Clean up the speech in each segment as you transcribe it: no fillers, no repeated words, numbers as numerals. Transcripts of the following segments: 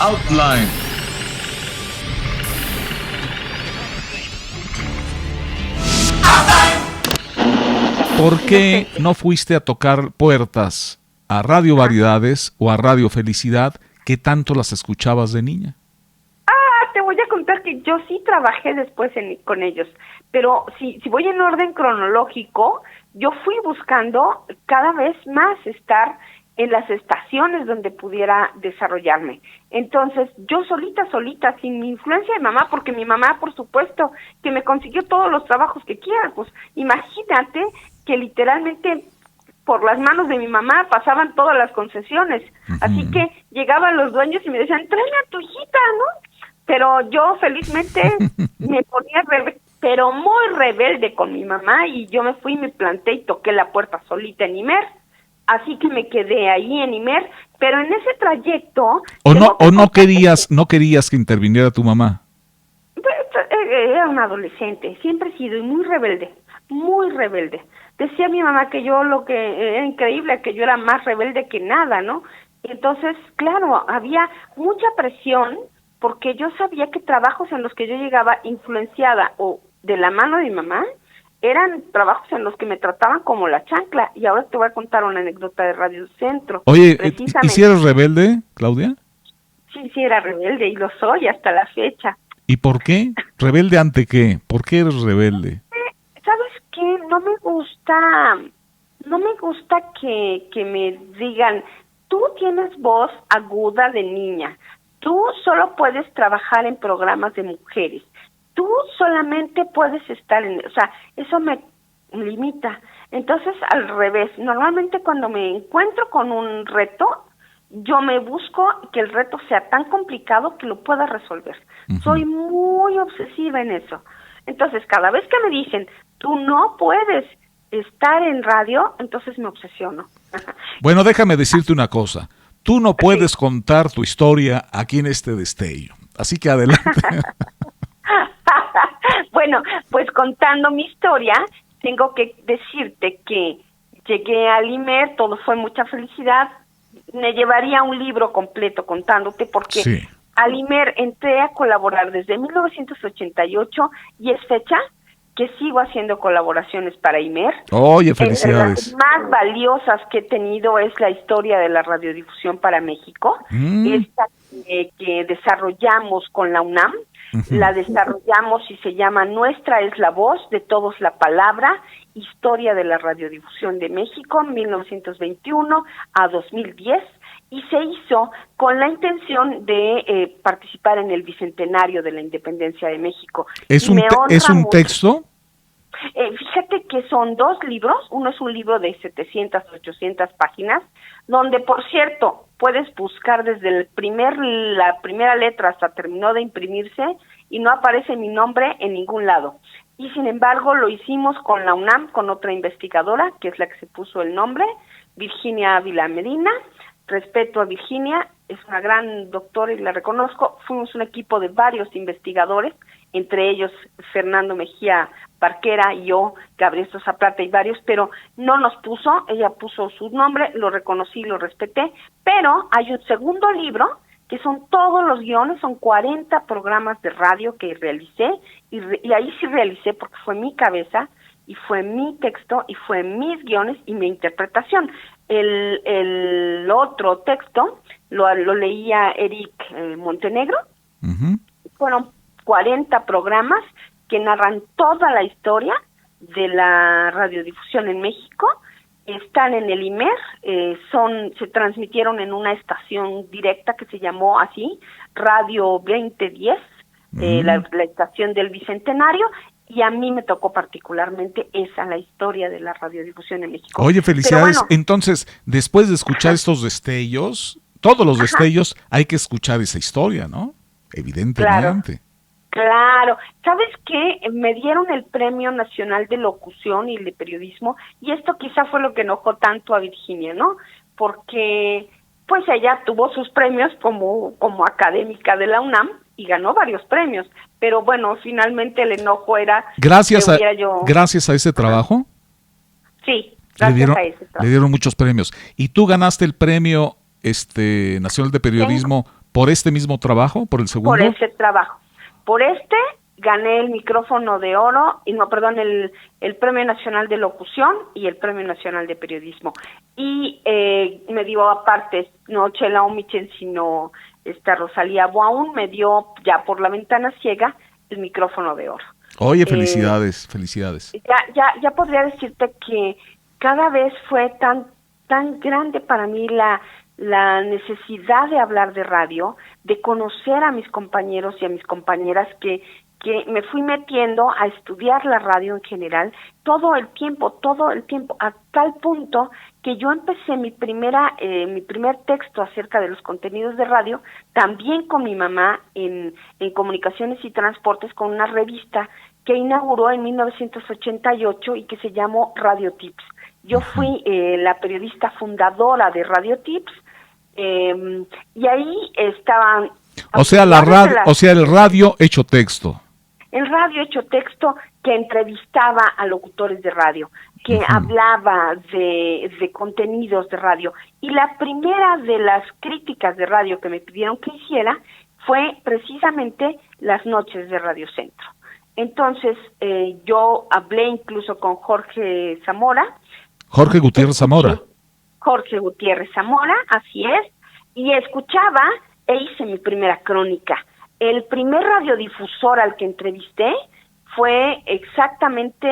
Outline. ¿Por qué no fuiste a tocar puertas a Radio Variedades o a Radio Felicidad, que tanto las escuchabas de niña? Te voy a contar que yo sí trabajé después con ellos, pero si voy en orden cronológico, yo fui buscando cada vez más estar en las estaciones donde pudiera desarrollarme. Entonces, yo solita, sin mi influencia de mamá, porque mi mamá, por supuesto, que me consiguió todos los trabajos que quiera, pues imagínate que literalmente por las manos de mi mamá pasaban todas las concesiones. Así que llegaban los dueños y me decían, tráeme a tu hijita, ¿no? Pero yo felizmente me ponía pero muy rebelde con mi mamá, y yo me fui y me planté y toqué la puerta solita en Imer. Así que me quedé ahí en Imer, pero en ese trayecto... No querías que interviniera tu mamá. Era una adolescente, siempre he sido muy rebelde, muy rebelde. Decía mi mamá que yo lo que era increíble, que yo era más rebelde que nada, ¿no? Entonces, claro, había mucha presión, porque yo sabía que trabajos en los que yo llegaba influenciada o de la mano de mi mamá, eran trabajos en los que me trataban como la chancla. Y ahora te voy a contar una anécdota de Radio Centro. Oye, ¿y si eres rebelde, Claudia? Sí, era rebelde, y lo soy hasta la fecha. ¿Y por qué? ¿Rebelde ante qué? ¿Por qué eres rebelde? ¿Sabes qué? No me gusta que me digan, tú tienes voz aguda de niña, tú solo puedes trabajar en programas de mujeres, tú solamente puedes estar o sea, eso me limita. Entonces, al revés, normalmente cuando me encuentro con un reto, yo me busco que el reto sea tan complicado que lo pueda resolver. Soy muy obsesiva en eso. Entonces, cada vez que me dicen, tú no puedes estar en radio, entonces me obsesiono. Bueno, déjame decirte una cosa. Tú no puedes contar tu historia aquí en este destello. Así que adelante. Bueno, pues contando mi historia, tengo que decirte que llegué al Imer, todo fue mucha felicidad. Me llevaría un libro completo contándote, porque sí. Al Imer entré a colaborar desde 1988 y es fecha que sigo haciendo colaboraciones para Imer. Oye, felicidades. Las más valiosas que he tenido es la historia de la radiodifusión para México, esta que desarrollamos con la UNAM. La desarrollamos y se llama Nuestra es la voz, de todos la palabra, historia de la radiodifusión de México, 1921 a 2010, y se hizo con la intención de participar en el bicentenario de la independencia de México. ¿Es un texto? Fíjate que son dos libros. Uno es un libro de 700, 800 páginas, donde, por cierto, puedes buscar desde la primera letra hasta terminó de imprimirse y no aparece mi nombre en ningún lado. Y sin embargo lo hicimos con la UNAM, con otra investigadora, que es la que se puso el nombre, Virginia Ávila Medina. Respeto a Virginia, es una gran doctora y la reconozco. Fuimos un equipo de varios investigadores, entre ellos Fernando Mejía Barquera y yo, Gabriel Sosa Plata y varios, pero no nos puso, ella puso su nombre, lo reconocí, lo respeté, pero hay un segundo libro que son todos los guiones, son 40 programas de radio que realicé, y ahí sí realicé porque fue mi cabeza, y fue mi texto, y fue mis guiones y mi interpretación. El otro texto lo leía Eric Montenegro. Fueron 40 programas que narran toda la historia de la radiodifusión en México. Están en el Imer, se transmitieron en una estación directa que se llamó así, Radio 2010, la estación del Bicentenario, y a mí me tocó particularmente la historia de la radiodifusión en México. Oye, felicidades. Bueno, entonces, después de escuchar estos destellos, todos los destellos, hay que escuchar esa historia, ¿no? Evidentemente. Claro. ¿Sabes qué? Me dieron el Premio Nacional de Locución y de Periodismo, y esto quizá fue lo que enojó tanto a Virginia, ¿no? Porque pues ella tuvo sus premios como académica de la UNAM y ganó varios premios, pero bueno, finalmente el enojo era gracias a ese trabajo. Sí, gracias a ese trabajo. Le dieron muchos premios. ¿Y tú ganaste el Premio Nacional de Periodismo ¿Por este mismo trabajo? ¿Por el segundo? Por ese trabajo. Por este gané el micrófono de oro, el Premio Nacional de Locución y el Premio Nacional de Periodismo. Y me dio aparte, no Chela Omichen, sino Rosalía Boaún, me dio ya por La Ventana Ciega el micrófono de oro. Oye, felicidades, felicidades. Ya podría decirte que cada vez fue tan grande para mí la necesidad de hablar de radio, de conocer a mis compañeros y a mis compañeras que me fui metiendo a estudiar la radio en general todo el tiempo, a tal punto que yo empecé mi primer texto acerca de los contenidos de radio, también con mi mamá en Comunicaciones y Transportes, con una revista que inauguró en 1988 y que se llamó Radio Tips. Yo fui la periodista fundadora de Radio Tips, y ahí estaban... O sea, el radio hecho texto. El radio hecho texto que entrevistaba a locutores de radio, que hablaba de contenidos de radio. Y la primera de las críticas de radio que me pidieron que hiciera fue precisamente las noches de Radio Centro. Entonces, yo hablé incluso con Jorge Zamora. Jorge Gutiérrez Zamora. Jorge Gutiérrez Zamora, así es, y escuchaba e hice mi primera crónica. El primer radiodifusor al que entrevisté fue exactamente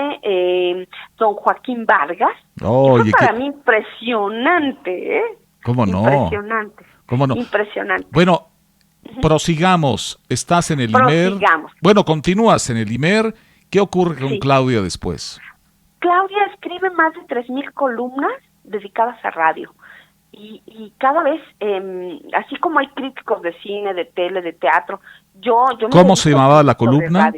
don Joaquín Vargas. Oye, fue para mí impresionante, ¿eh? ¿Cómo no? Impresionante. ¿Cómo no? Impresionante. Bueno, prosigamos. Estás en el IMER. Bueno, continúas en el IMER. ¿Qué ocurre con Claudia después? Claudia escribe más de 3,000 columnas dedicadas a radio. Y cada vez, así como hay críticos de cine, de tele, de teatro, yo ¿Cómo se llamaba la columna?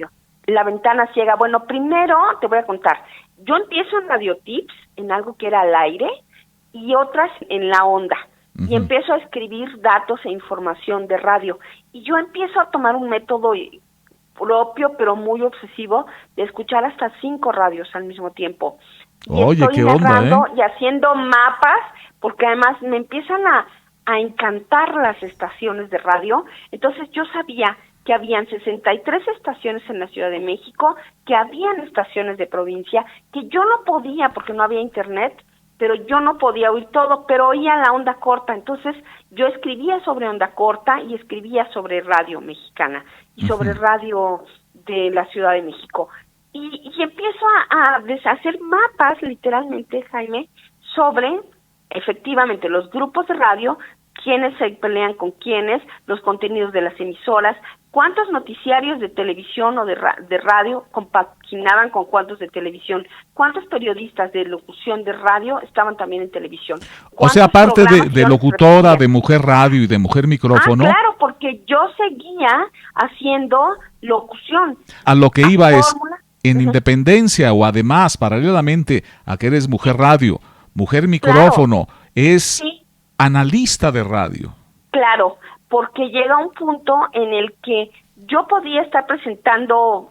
La Ventana Ciega. Bueno, primero te voy a contar. Yo empiezo en Radio Tips, en algo que era al aire, y otras en La Onda. Y empiezo a escribir datos e información de radio. Y yo empiezo a tomar un método propio, pero muy obsesivo, de escuchar hasta 5 radios al mismo tiempo. Oye, qué onda, y haciendo mapas, porque además me empiezan a encantar las estaciones de radio. Entonces yo sabía que habían 63 estaciones en la Ciudad de México, que habían estaciones de provincia, que yo no podía porque no había internet, pero yo no podía oír todo, pero oía la onda corta. Entonces yo escribía sobre onda corta y escribía sobre radio mexicana y sobre radio de la Ciudad de México. Y empiezo a hacer mapas, literalmente, Jaime, sobre, efectivamente, los grupos de radio, quiénes se pelean con quiénes, los contenidos de las emisoras, cuántos noticiarios de televisión o de radio compaginaban con cuántos de televisión, cuántos periodistas de locución de radio estaban también en televisión. O sea, aparte de locutora, de mujer radio y de mujer micrófono. Claro, porque yo seguía haciendo locución. A lo que iba es, en independencia o además, paralelamente a que eres mujer radio, mujer micrófono, es analista de radio. Claro, porque llega un punto en el que yo podía estar presentando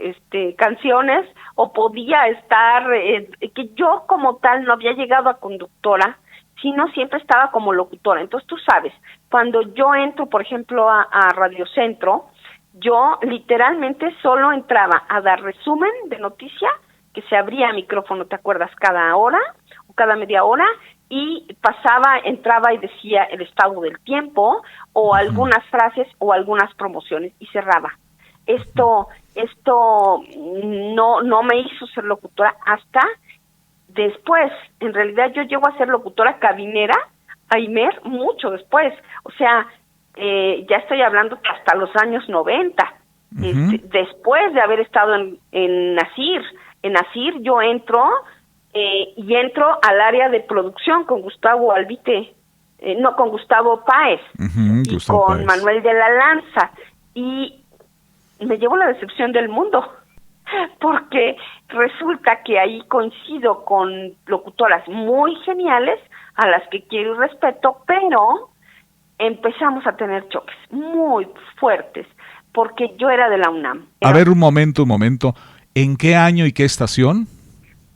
canciones o podía estar, que yo como tal no había llegado a conductora, sino siempre estaba como locutora. Entonces tú sabes, cuando yo entro, por ejemplo, a Radio Centro, yo literalmente solo entraba a dar resumen de noticia, que se abría micrófono, ¿te acuerdas? Cada hora o cada media hora, y entraba y decía el estado del tiempo o algunas frases o algunas promociones y cerraba. Esto no me hizo ser locutora hasta después. En realidad yo llego a ser locutora cabinera a IMER mucho después. O sea, ya estoy hablando hasta los años 90. Después de haber estado en Nasir. En Nasir yo entro y entro al área de producción con Gustavo Albite, con Gustavo Páez y con Manuel de la Lanza, y me llevo la decepción del mundo porque resulta que ahí coincido con locutoras muy geniales a las que quiero y respeto, pero empezamos a tener choques muy fuertes porque yo era de la UNAM. A ver, un momento, ¿en qué año y qué estación?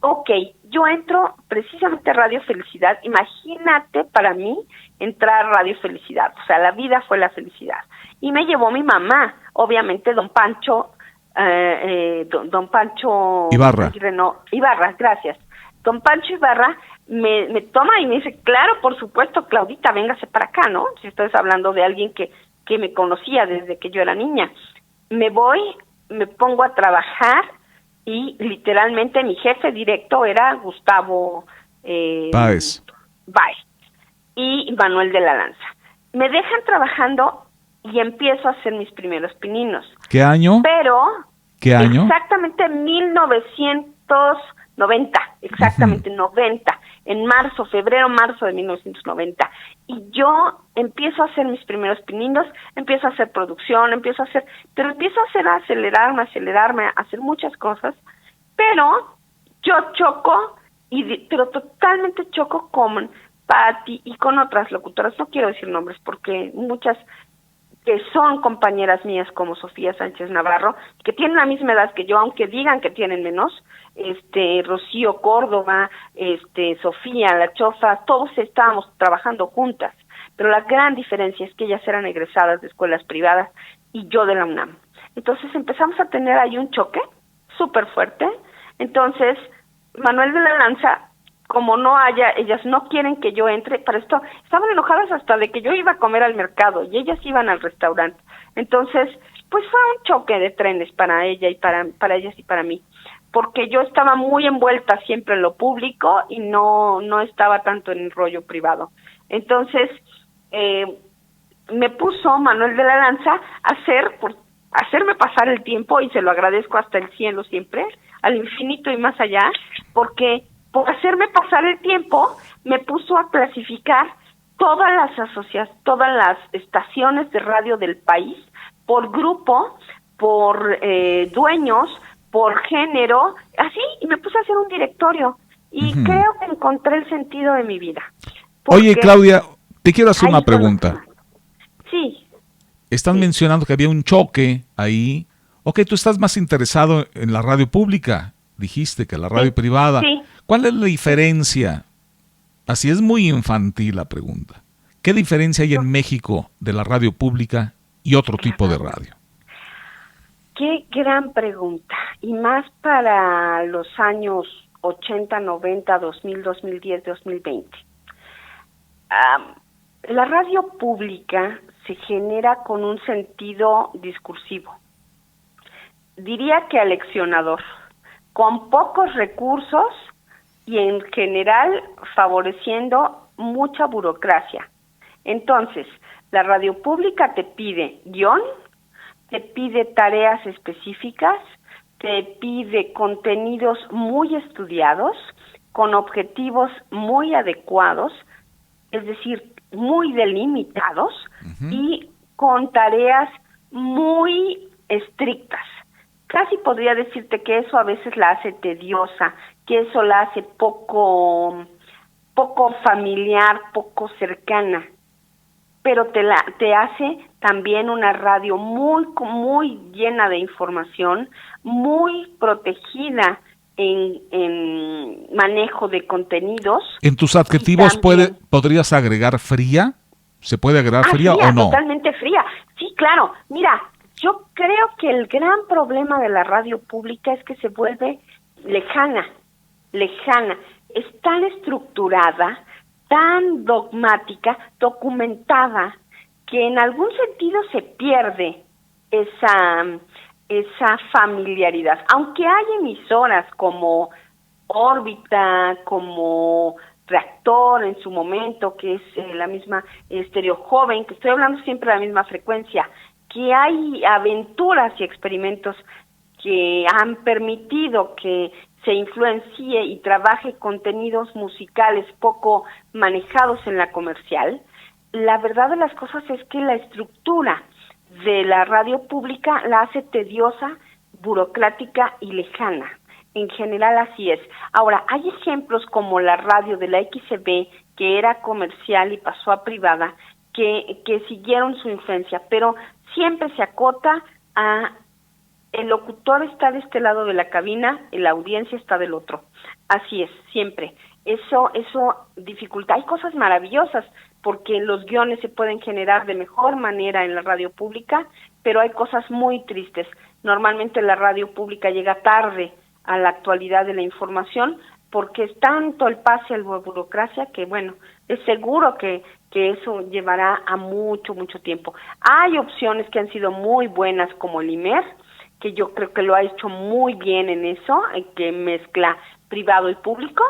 Ok, yo entro precisamente a Radio Felicidad. Imagínate para mí entrar a Radio Felicidad. O sea, la vida fue la felicidad. Y me llevó mi mamá, obviamente don Pancho, don Pancho Ibarra. Ibarra, gracias. Don Pancho Ibarra me toma y me dice, claro, por supuesto, Claudita, véngase para acá, ¿no? Si estás hablando de alguien que me conocía desde que yo era niña. Me voy, me pongo a trabajar y literalmente mi jefe directo era Gustavo Páez. Y Manuel de la Lanza. Me dejan trabajando y empiezo a hacer mis primeros pininos. ¿Qué año? Pero ¿Qué año? Exactamente 1990, exactamente 90, en marzo de 1990. Y yo empiezo a hacer mis primeros pininos, empiezo a hacer producción, pero empiezo a acelerarme, a hacer muchas cosas, pero yo choco, pero totalmente choco con Patti y con otras locutoras, no quiero decir nombres porque muchas que son compañeras mías como Sofía Sánchez Navarro, que tienen la misma edad que yo, aunque digan que tienen menos, Rocío Córdoba, Sofía, La Chofa, todos estábamos trabajando juntas, pero la gran diferencia es que ellas eran egresadas de escuelas privadas y yo de la UNAM. Entonces empezamos a tener ahí un choque súper fuerte. Entonces Manuel de la Lanza, como ellas no quieren que yo entre, para esto, estaban enojadas hasta de que yo iba a comer al mercado y ellas iban al restaurante. Entonces, pues fue un choque de trenes para ella y para ellas y para mí, porque yo estaba muy envuelta siempre en lo público y no estaba tanto en el rollo privado. Entonces, me puso Manuel de la Lanza a hacerme pasar el tiempo, y se lo agradezco hasta el cielo siempre, al infinito y más allá, porque por hacerme pasar el tiempo, me puso a clasificar todas las estaciones de radio del país, por grupo, por dueños, por género, así, y me puse a hacer un directorio, y creo que encontré el sentido de mi vida. Oye, Claudia, te quiero hacer una pregunta. Sí. Están mencionando que había un choque ahí. Ok, tú estás más interesado en la radio pública, dijiste, que la radio privada. Sí. ¿Cuál es la diferencia? Así es muy infantil la pregunta. ¿Qué diferencia hay en México de la radio pública y otro tipo de radio? Qué gran pregunta. Y más para los años 80, 90, 2000, 2010, 2020. La radio pública se genera con un sentido discursivo. Diría que aleccionador, con pocos recursos y en general favoreciendo mucha burocracia. Entonces, la radio pública te pide guión, te pide tareas específicas, te pide contenidos muy estudiados, con objetivos muy adecuados, es decir, muy delimitados, y con tareas muy estrictas. Casi podría decirte que eso a veces la hace tediosa, que eso la hace poco familiar, poco cercana, pero te hace también una radio muy llena de información, muy protegida en manejo de contenidos. ¿En tus adjetivos podrías agregar fría? ¿Se puede agregar fría o no? Totalmente fría. Sí, claro. Mira, yo creo que el gran problema de la radio pública es que se vuelve lejana. Es tan estructurada, tan dogmática, documentada, que en algún sentido se pierde esa familiaridad. Aunque hay emisoras como Órbita, como Reactor en su momento, que es la misma Estéreo Joven, que estoy hablando siempre de la misma frecuencia, que hay aventuras y experimentos que han permitido que se influencie y trabaje contenidos musicales poco manejados en la comercial. La verdad de las cosas es que la estructura de la radio pública la hace tediosa, burocrática y lejana. En general así es. Ahora, hay ejemplos como la radio de la XCB, que era comercial y pasó a privada, que siguieron su influencia, pero siempre se acota a el locutor está de este lado de la cabina y la audiencia está del otro. Así es, siempre. Eso dificulta. Hay cosas maravillosas porque los guiones se pueden generar de mejor manera en la radio pública, pero hay cosas muy tristes. Normalmente la radio pública llega tarde a la actualidad de la información porque es tanto el pase a la burocracia que, bueno, es seguro que eso llevará a mucho tiempo. Hay opciones que han sido muy buenas como el IMER, que yo creo que lo ha hecho muy bien en eso, que mezcla privado y público,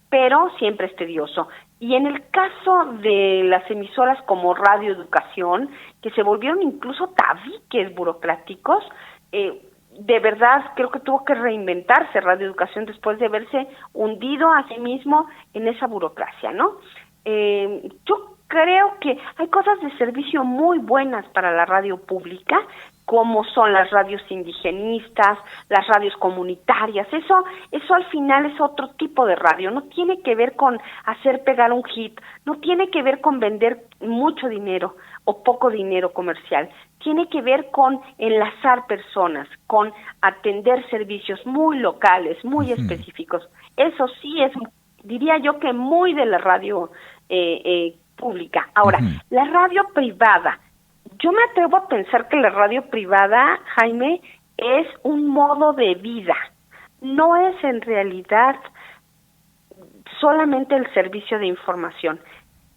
pero siempre es tedioso. Y en el caso de las emisoras como Radio Educación, que se volvieron incluso tabiques burocráticos, de verdad creo que tuvo que reinventarse Radio Educación después de haberse hundido a sí mismo en esa burocracia, ¿no? Yo creo que hay cosas de servicio muy buenas para la radio pública, como son las radios indigenistas, las radios comunitarias. Eso al final es otro tipo de radio, no tiene que ver con hacer pegar un hit, no tiene que ver con vender mucho dinero o poco dinero comercial, tiene que ver con enlazar personas, con atender servicios muy locales, muy específicos. Eso sí es, diría yo, que muy de la radio pública. Ahora, la radio privada, yo me atrevo a pensar que la radio privada, Jaime, es un modo de vida, no es en realidad solamente el servicio de información.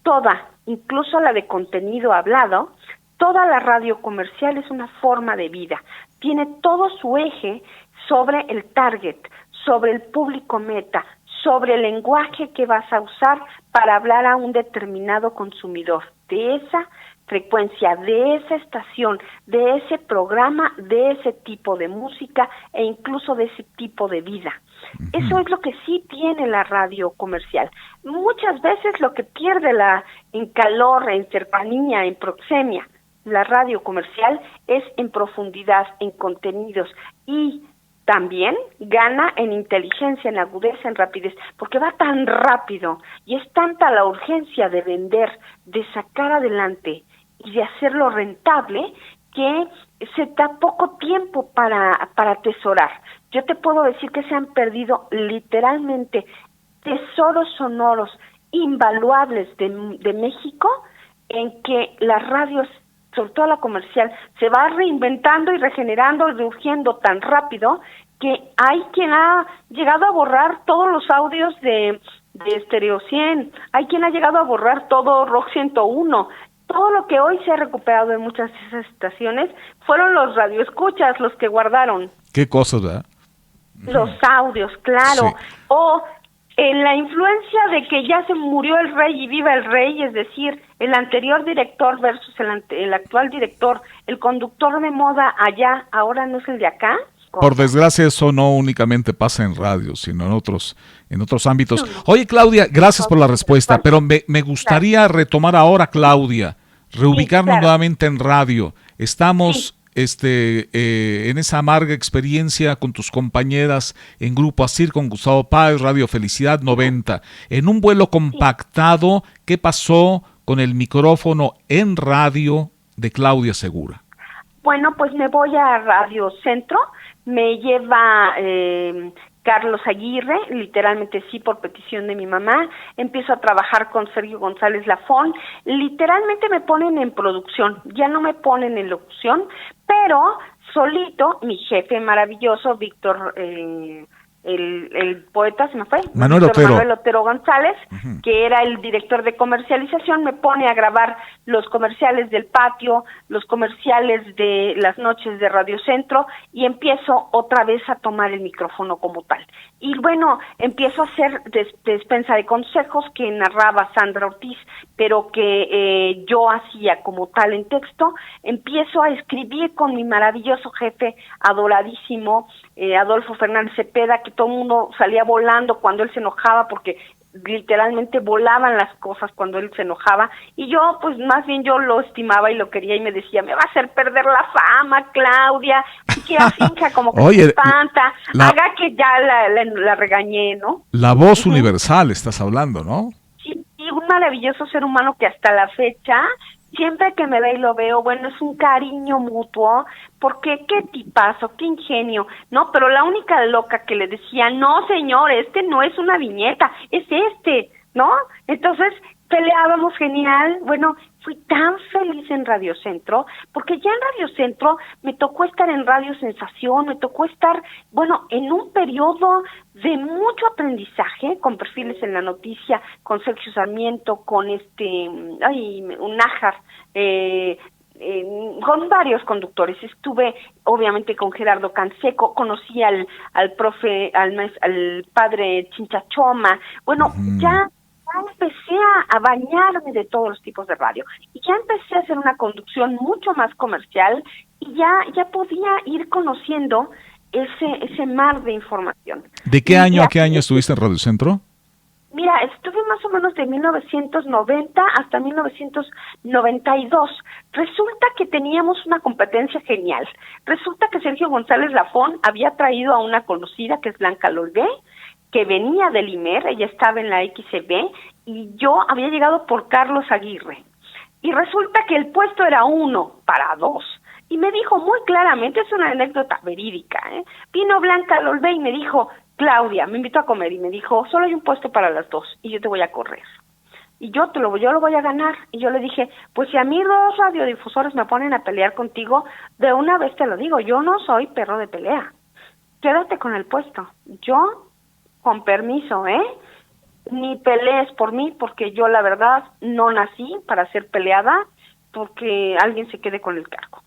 Toda, incluso la de contenido hablado, toda la radio comercial es una forma de vida, tiene todo su eje sobre el target, sobre el público meta, sobre el lenguaje que vas a usar para hablar a un determinado consumidor de esa frecuencia, de esa estación, de ese programa, de ese tipo de música e incluso de ese tipo de vida. Eso es lo que sí tiene la radio comercial. Muchas veces lo que pierde en calor, en cercanía, en proxemia, la radio comercial es en profundidad, en contenidos, y también gana en inteligencia, en agudeza, en rapidez, porque va tan rápido y es tanta la urgencia de vender, de sacar adelante y de hacerlo rentable, que se da poco tiempo para atesorar. Yo te puedo decir que se han perdido literalmente tesoros sonoros invaluables de México, en que las radios, sobre todo la comercial, se va reinventando y regenerando y reurgiendo tan rápido que hay quien ha llegado a borrar todos los audios de Stereo 100, hay quien ha llegado a borrar todo Rock 101. Todo lo que hoy se ha recuperado de muchas de esas estaciones fueron los radioescuchas los que guardaron. ¿Qué cosas, verdad? Los audios, claro. Sí. O en la influencia de que ya se murió el rey y viva el rey, es decir, el anterior director versus el actual director, el conductor de moda allá, ahora no es el de acá. Por desgracia eso no únicamente pasa en radio, sino en otros ámbitos. Oye, Claudia, gracias por la respuesta, pero me gustaría retomar ahora, Claudia, reubicarnos nuevamente en radio. Estamos en esa amarga experiencia con tus compañeras en Grupo ASIR, con Gustavo Páez, Radio Felicidad 90. En un vuelo compactado, ¿qué pasó con el micrófono en radio de Claudia Segura? Bueno, pues me voy a Radio Centro, me lleva Carlos Aguirre, literalmente sí, por petición de mi mamá. Empiezo a trabajar con Sergio González Lafón, literalmente me ponen en producción, ya no me ponen en locución, pero solito, mi jefe maravilloso, Víctor, el poeta, se me fue, Manuel Otero González, que era el director de comercialización, me pone a grabar los comerciales del patio, los comerciales de las noches de Radio Centro, y empiezo otra vez a tomar el micrófono como tal. Y bueno, empiezo a hacer despensa de consejos que narraba Sandra Ortiz, pero que yo hacía como tal en texto. Empiezo a escribir con mi maravilloso jefe, adoradísimo, Adolfo Fernández Cepeda, que todo el mundo salía volando cuando él se enojaba, porque literalmente volaban las cosas cuando él se enojaba, y yo pues más bien yo lo estimaba y lo quería, y me decía, me va a hacer perder la fama, Claudia, y que finja como que Oye, se espanta, haga que ya la regañé, ¿no? La voz universal estás hablando, ¿no? Sí, y un maravilloso ser humano que hasta la fecha siempre que me ve y lo veo, bueno, es un cariño mutuo, porque qué tipazo, qué ingenio, ¿no? Pero la única loca que le decía, no señor, este no es una viñeta, es este, ¿no? Entonces peleábamos genial. Bueno, fui tan feliz en Radio Centro, porque ya en Radio Centro me tocó estar en Radio Sensación, me tocó estar, bueno, en un periodo de mucho aprendizaje, con Perfiles en la Noticia, con Sergio Sarmiento, con un Nájar, con varios conductores. Estuve obviamente con Gerardo Canseco, conocí al profe, al padre Chinchachoma. Bueno, ya empecé a bañarme de todos los tipos de radio y ya empecé a hacer una conducción mucho más comercial y ya podía ir conociendo ese mar de información. ¿De qué año a qué año estuviste en Radio Centro? Mira, estuve más o menos de 1990 hasta 1992. Resulta que teníamos una competencia genial. Resulta que Sergio González Lafón había traído a una conocida que es Blanca Lolvé, que venía del IMER, ella estaba en la XCB, y yo había llegado por Carlos Aguirre. Y resulta que el puesto era 1 para 2. Y me dijo muy claramente, es una anécdota verídica, vino Blanca Lolvé y me dijo, Claudia, me invitó a comer y me dijo, solo hay un puesto para las 2 y yo te voy a correr. Y yo lo voy a ganar. Y yo le dije, pues si a mí 2 radiodifusores me ponen a pelear contigo, de una vez te lo digo, yo no soy perro de pelea. Quédate con el puesto. Yo, con permiso, ni pelees por mí, porque yo la verdad no nací para ser peleada, porque alguien se quede con el cargo.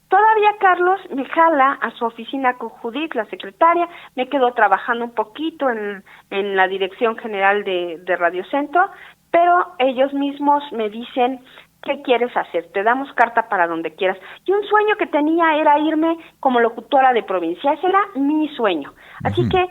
Todavía Carlos me jala a su oficina con Judith, la secretaria, me quedo trabajando un poquito en la dirección general de Radio Centro, pero ellos mismos me dicen, ¿qué quieres hacer? Te damos carta para donde quieras. Y un sueño que tenía era irme como locutora de provincia, ese era mi sueño. Así que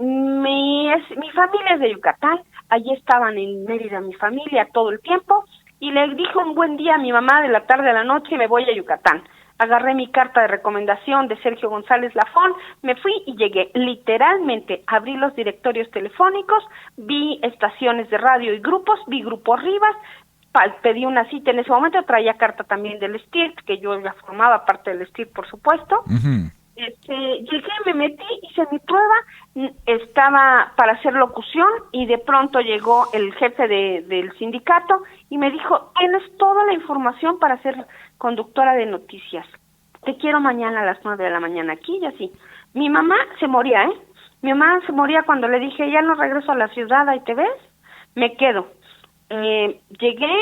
mi familia es de Yucatán, allí estaban en Mérida mi familia todo el tiempo, y le dije un buen día a mi mamá de la tarde a la noche, me voy a Yucatán. Agarré mi carta de recomendación de Sergio González Lafón, me fui y llegué. Literalmente abrí los directorios telefónicos, vi estaciones de radio y grupos, vi Grupo Rivas, pedí una cita. En ese momento traía carta también del STIRT, que yo ya formaba parte del STIRT, por supuesto. Llegué, me metí, hice mi prueba, estaba para hacer locución y de pronto llegó el jefe del sindicato y me dijo, tienes toda la información para ser conductora de noticias, te quiero mañana a las 9 de la mañana aquí y así. Mi mamá se moría, mi mamá se moría cuando le dije, ya no regreso a la ciudad, ahí te ves, me quedo. Llegué,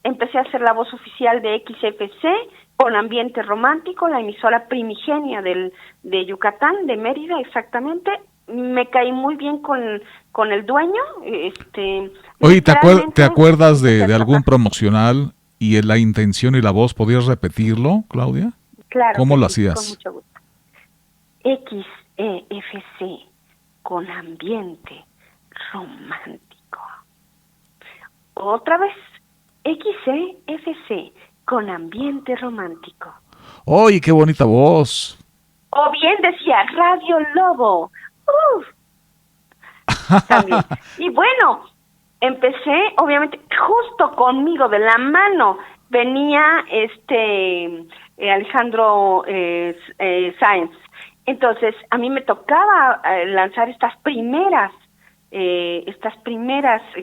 empecé a hacer la voz oficial de XFC, con Ambiente Romántico, la emisora primigenia de Yucatán, de Mérida exactamente. Me caí muy bien con el dueño. Oye, ¿te acuerdas de algún promocional y la intención y la voz? ¿Podías repetirlo, Claudia? Claro. ¿Cómo lo hacías? Con mucho gusto. XEFC, con Ambiente Romántico. Otra vez, XEFC, con Ambiente Romántico. ¡Oye, qué bonita voz! O bien decía Radio Lobo. También. Y bueno, empecé, obviamente, justo conmigo, de la mano, venía Alejandro Sáenz. Entonces, a mí me tocaba lanzar estas primeras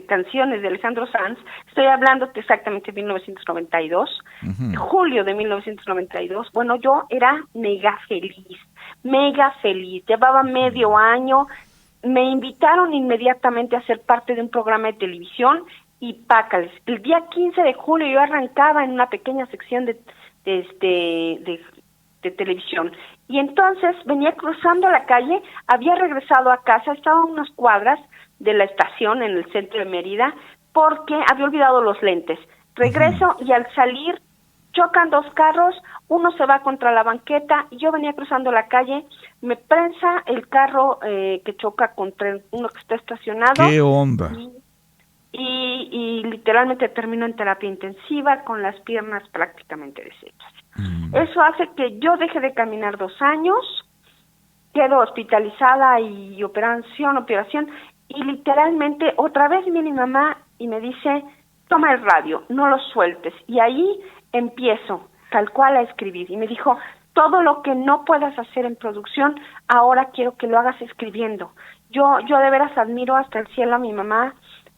canciones de Alejandro Sanz. Estoy hablando exactamente de 1992, julio de 1992. Bueno, yo era mega feliz, llevaba medio año, me invitaron inmediatamente a ser parte de un programa de televisión y pácales, el día 15 de julio yo arrancaba en una pequeña sección de televisión. Y entonces venía cruzando la calle, había regresado a casa, estaba a unas cuadras de la estación en el centro de Mérida, porque había olvidado los lentes. Regreso y al salir chocan 2 carros, uno se va contra la banqueta y yo venía cruzando la calle, me prensa el carro que choca contra uno que está estacionado. ¿Qué onda? Y literalmente termino en terapia intensiva con las piernas prácticamente deshechas. Eso hace que yo deje de caminar 2 años, quedo hospitalizada y operación, y literalmente otra vez viene mi mamá y me dice, toma el radio, no lo sueltes. Y ahí empiezo, tal cual, a escribir. Y me dijo, todo lo que no puedas hacer en producción, ahora quiero que lo hagas escribiendo. Yo de veras admiro hasta el cielo a mi mamá,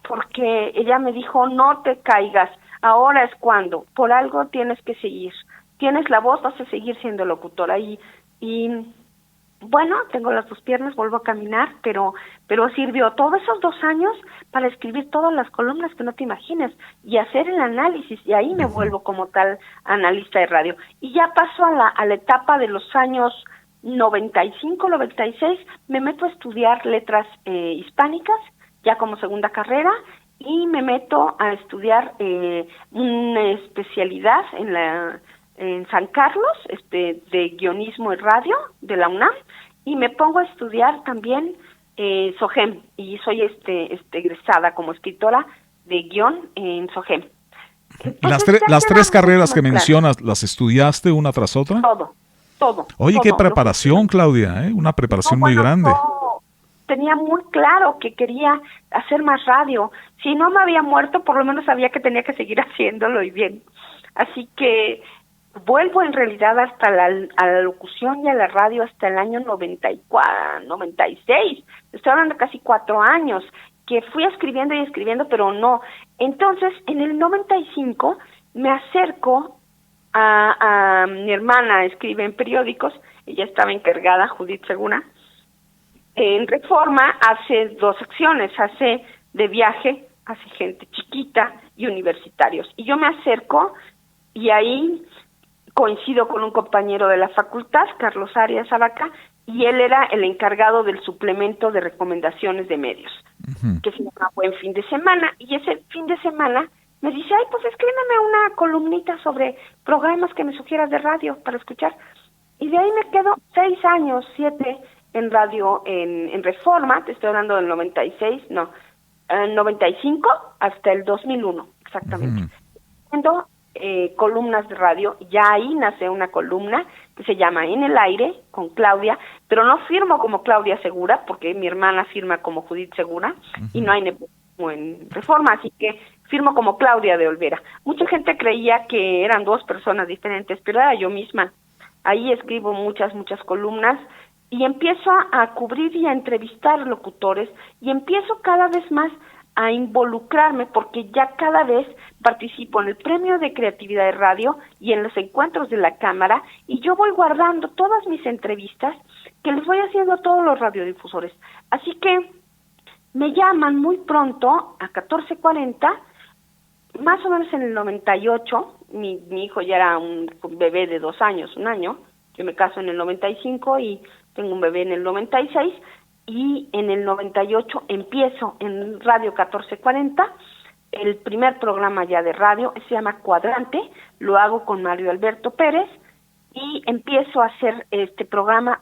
porque ella me dijo, no te caigas, ahora es cuando, por algo tienes que seguir. Tienes la voz, vas a seguir siendo locutora. Y bueno, tengo las 2 piernas, vuelvo a caminar, pero sirvió todos esos 2 años para escribir todas las columnas que no te imagines y hacer el análisis, y ahí me vuelvo como tal analista de radio. Y ya paso a la etapa de los años 95, 96, me meto a estudiar letras hispánicas, ya como segunda carrera, y me meto a estudiar una especialidad en San Carlos, de guionismo y radio de la UNAM, y me pongo a estudiar también SOGEM, y soy egresada como escritora de guión en SOGEM. Entonces, las 3 carreras que mencionas, ¿las estudiaste una tras otra? Todo. Oye, qué preparación, Claudia, una preparación muy grande. Tenía muy claro que quería hacer más radio. Si no me había muerto, por lo menos sabía que tenía que seguir haciéndolo y bien. Así que vuelvo en realidad hasta a la locución y a la radio hasta el año 94, 96. Estoy hablando de casi 4 años, que fui escribiendo, pero no. Entonces, en el 95 me acerco a mi hermana, escribe en periódicos, ella estaba encargada, Judith Segura, en Reforma hace 2 secciones, hace de viaje, hace gente chiquita y universitarios. Y yo me acerco y ahí coincido con un compañero de la facultad, Carlos Arias Abaca, y él era el encargado del suplemento de recomendaciones de medios, que se llama Buen Fin de Semana, y ese fin de semana me dice, ay, pues escríbeme una columnita sobre programas que me sugieras de radio para escuchar. Y de ahí me quedo 6 años, 7 en radio en Reforma, te estoy hablando del 95 hasta el 2001, exactamente. Haciendo columnas de radio, ya ahí nace una columna que se llama En el Aire, con Claudia, pero no firmo como Claudia Segura, porque mi hermana firma como Judith Segura, y no hay nepotismo en Reforma, así que firmo como Claudia de Olvera. Mucha gente creía que eran 2 personas diferentes, pero era yo misma. Ahí escribo muchas columnas, y empiezo a cubrir y a entrevistar locutores, y empiezo cada vez más a involucrarme, porque ya cada vez participo en el Premio de Creatividad de Radio y en los encuentros de la Cámara, y yo voy guardando todas mis entrevistas que les voy haciendo a todos los radiodifusores. Así que me llaman muy pronto, a 1440, más o menos en el 98, mi hijo ya era un bebé de 2 años, 1 año, yo me caso en el 95 y tengo un bebé en el 96, y en el 98 empiezo en Radio 1440, el primer programa ya de radio, se llama Cuadrante, lo hago con Mario Alberto Pérez, y empiezo a hacer este programa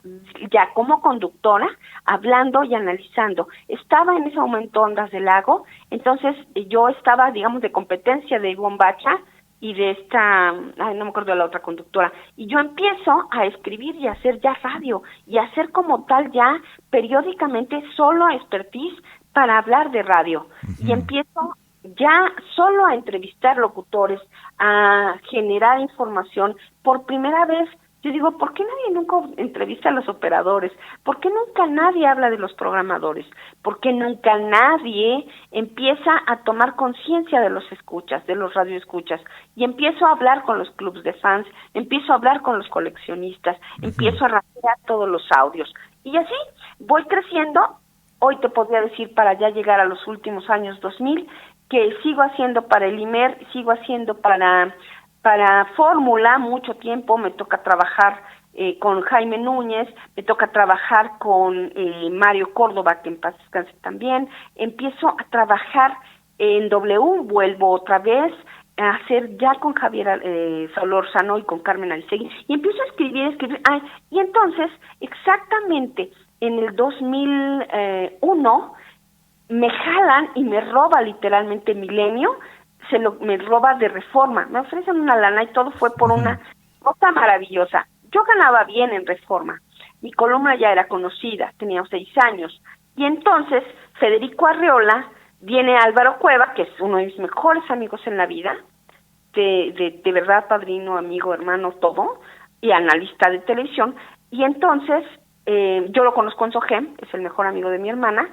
ya como conductora, hablando y analizando. Estaba en ese momento Ondas del Lago, entonces yo estaba, digamos, de competencia de Ivonne Bacha y de esta, no me acuerdo de la otra conductora, y yo empiezo a escribir y a hacer ya radio, y a hacer como tal ya periódicamente solo expertise para hablar de radio, y empiezo ya solo a entrevistar locutores, a generar información. Por primera vez, yo digo, ¿por qué nadie nunca entrevista a los operadores? ¿Por qué nunca nadie habla de los programadores? ¿Por qué nunca nadie empieza a tomar conciencia de los escuchas, de los radioescuchas? Y empiezo a hablar con los clubs de fans, empiezo a hablar con los coleccionistas, empiezo a rastrear todos los audios. Y así voy creciendo. Hoy te podría decir, para ya llegar a los últimos años 2000, que sigo haciendo para el IMER, sigo haciendo para Fórmula mucho tiempo. Me toca trabajar con Jaime Núñez, me toca trabajar con Mario Córdoba, que en paz descanse también. Empiezo a trabajar en W, vuelvo otra vez a hacer ya con Javier Solórzano y con Carmen Aristegui, y empiezo a escribir. Y entonces, exactamente en el 2001, me jalan y me roba literalmente Milenio, me roba de Reforma, me ofrecen una lana, y todo fue por una cosa maravillosa. Yo ganaba bien en Reforma, mi columna ya era conocida, tenía 6 años, y entonces Federico Arreola Viene Álvaro Cueva, que es uno de mis mejores amigos en la vida, de verdad, padrino, amigo, hermano, todo, y analista de televisión. Y entonces, yo lo conozco en Sogem, es el mejor amigo de mi hermana,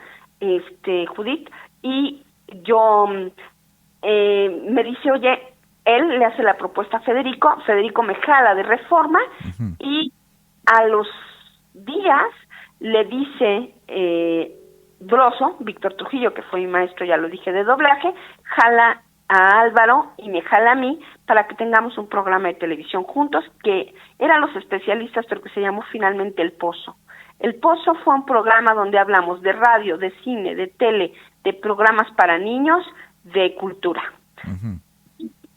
Judith, y yo me dice, oye, él le hace la propuesta a Federico me jala de Reforma, y a los días le dice Broso, Víctor Trujillo, que fue mi maestro, ya lo dije, de doblaje, jala a Álvaro y me jala a mí para que tengamos un programa de televisión juntos, que eran los especialistas, pero que se llamó finalmente El Pozo. El Pozo fue un programa donde hablamos de radio, de cine, de tele, de programas para niños, de cultura.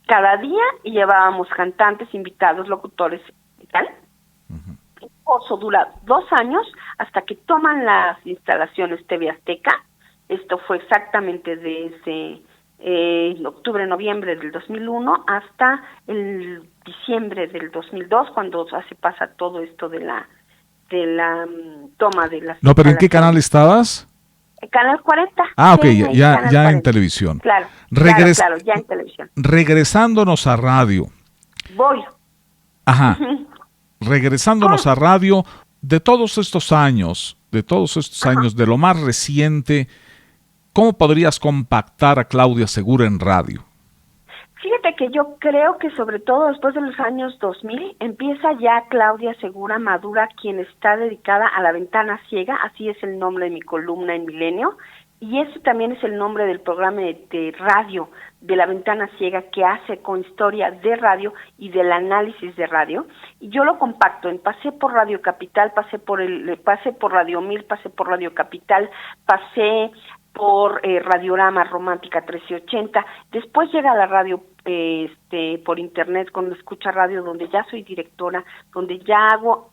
Cada día llevábamos cantantes, invitados, locutores y tal. El Pozo dura 2 años hasta que toman las instalaciones TV Azteca. Esto fue exactamente desde octubre, noviembre del 2001 hasta el diciembre del 2002, cuando se pasa todo esto de la toma de las... No, pero ¿en qué canal estabas? Canal 40. Ah, ok, sí, ya en televisión. Claro, claro, ya en televisión. Regresándonos a radio. Voy. Ajá. Regresándonos a radio, de todos estos años, de lo más reciente, ¿cómo podrías compactar a Claudia Segura en radio? Fíjate que yo creo que sobre todo después de los años 2000 empieza ya Claudia Segura Madura, quien está dedicada a la ventana ciega, así es el nombre de mi columna en Milenio, y ese también es el nombre del programa de radio de la ventana ciega que hace con historia de radio y del análisis de radio, y yo lo compacto pasé por Radio Capital, pasé por Radio 1000, pasé por Radio Capital, pasé por Radiorama Romántica 1380, después llega la radio por internet con Escucha Radio, donde ya soy directora, donde ya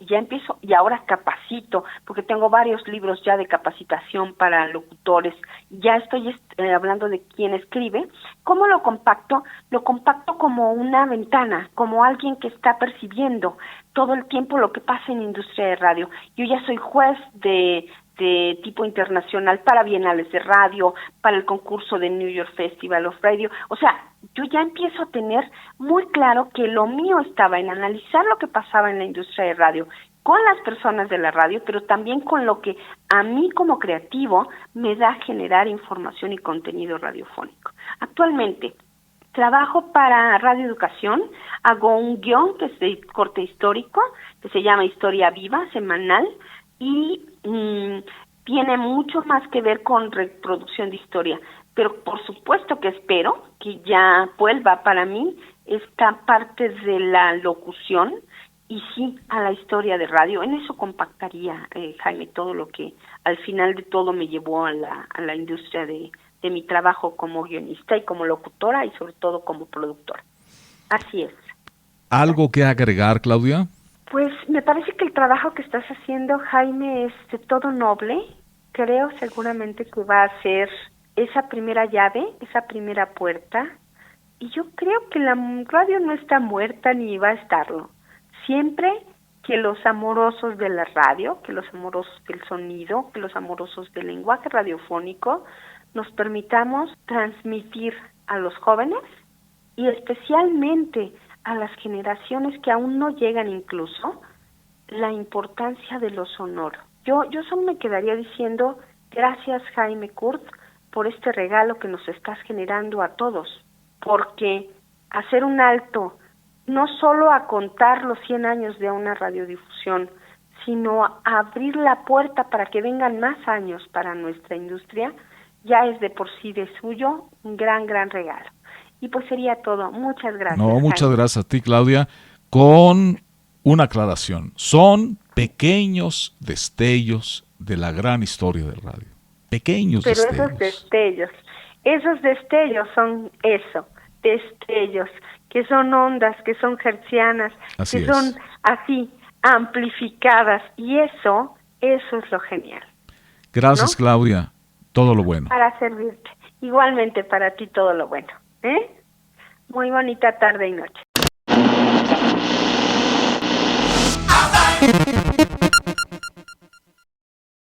empiezo y ahora capacito, porque tengo varios libros ya de capacitación para locutores, ya estoy hablando de quién escribe. ¿Cómo lo compacto? Lo compacto como una ventana, como alguien que está percibiendo todo el tiempo lo que pasa en la industria de radio. Yo ya soy juez de tipo internacional para bienales de radio, para el concurso de New York Festival of Radio. O sea, yo ya empiezo a tener muy claro que lo mío estaba en analizar lo que pasaba en la industria de radio con las personas de la radio, pero también con lo que a mí como creativo me da generar información y contenido radiofónico. Actualmente trabajo para Radio Educación, hago un guión que es de corte histórico, que se llama Historia Viva, semanal, y tiene mucho más que ver con reproducción de historia, pero por supuesto que espero que ya vuelva para mí esta parte de la locución y sí a la historia de radio. En eso compactaría, Jaime, todo lo que al final de todo me llevó a la industria de mi trabajo como guionista y como locutora y sobre todo como productora. Así es. ¿Algo que agregar, Claudia? Pues me parece que el trabajo que estás haciendo, Jaime, es de todo noble. Creo seguramente que va a ser esa primera llave, esa primera puerta. Y yo creo que la radio no está muerta ni va a estarlo. Siempre que los amorosos de la radio, que los amorosos del sonido, que los amorosos del lenguaje radiofónico, nos permitamos transmitir a los jóvenes y especialmente a las generaciones que aún no llegan incluso, la importancia de lo sonoro. Yo solo me quedaría diciendo, gracias Jaime Kurt, por este regalo que nos estás generando a todos, porque hacer un alto, no solo a contar los 100 años de una radiodifusión, sino a abrir la puerta para que vengan más años para nuestra industria, ya es de por sí de suyo un gran, gran regalo. Y pues sería todo. Muchas gracias. No, muchas gracias a ti, Claudia. Con una aclaración. Son pequeños destellos de la gran historia del radio. Pequeños destellos. Pero esos destellos son eso, destellos, que son ondas, que son hertzianas, que son así, amplificadas. Y eso es lo genial. Gracias, ¿no? Claudia. Todo lo bueno. Para servirte. Igualmente para ti todo lo bueno. Muy bonita tarde y noche.